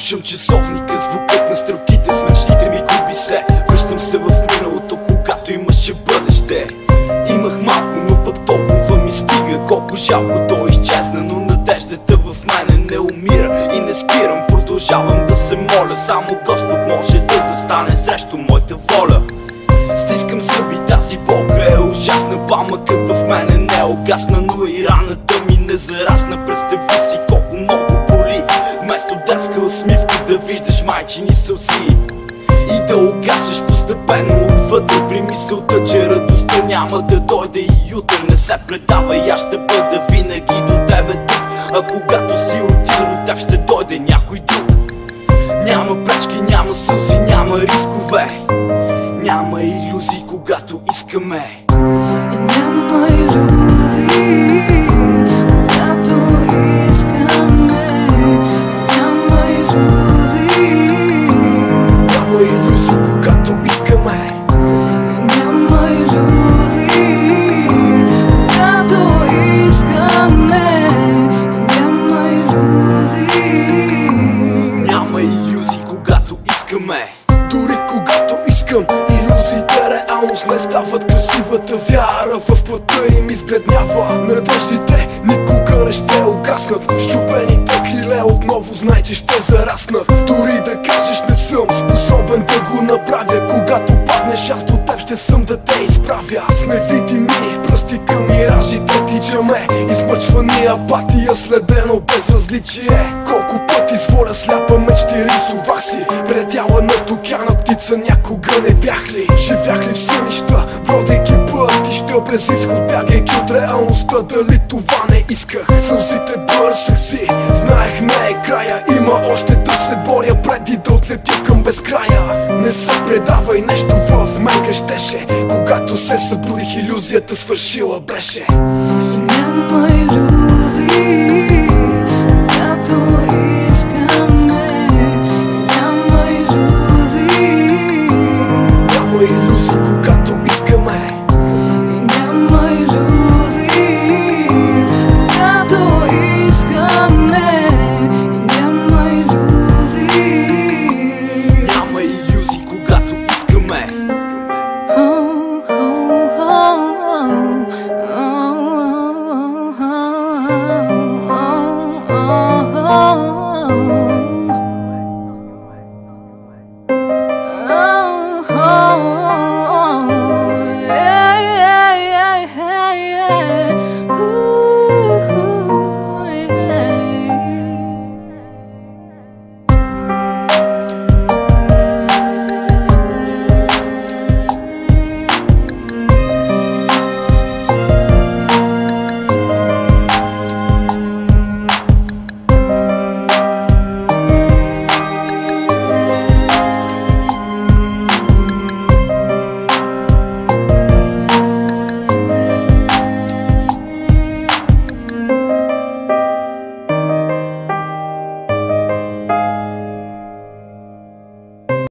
Слушам часовника, звукът на стрелките с мечтите ми губи се. Връщам се в миналото, когато имаше бъдеще. Имах малко, но пък толкова ми стига. Колко жалко то изчезна, но надеждата в мене не умира и не спирам. Продължавам да се моля, само Господ може да застане срещу моята воля. Стискам зъби, тази болка е ужасна. Пламъкът в мене не е угасна, но и раната ми не зарасна. Представи си колко много боли, вместо детска усмивка да виждаш майчини сълзи и да угасваш постепенно отвътре при мисълта, че радостта няма да дойде и утре. Не се предавай, аз ще бъда винаги до тебе тук, а когато си отида от тях ще дойде някой друг. Няма пречки, няма сълзи, няма рискове, няма илюзии, когато искаме. Няма илюзии, когато искаме. Няма илюзии. Няма илюзии, когато искаме. Няма илюзии, когато искаме. Няма илюзии. Няма илюзии, когато искаме. Дори когато искам, иллюзиите реалност не стават. Красивата вяра в плътта им избледнява. Надеждите никога не ще угаснат. Счупените криле отново знай, че ще зараснат. Дори да кажеш не съм способен да го направя, когато паднеш аз до теб ще съм да те изправя. С невидими пръсти към миражите тичаме, измъчвани апатия, следено безразличие. Колко пъти с воля сляпа мечти рисувах си, предяла над океана птица някога не бях ли? Живях ли в сънища, бродейки пътища без изход, бягайки от реалността, дали това не исках? Сълзите бърсах си, знаех не е края, има още да се боря преди да отлетя към безкрая. Не се предавай, нещо в мен крещеше, когато се събудих иллюзията свършила беше. Няма илюзии.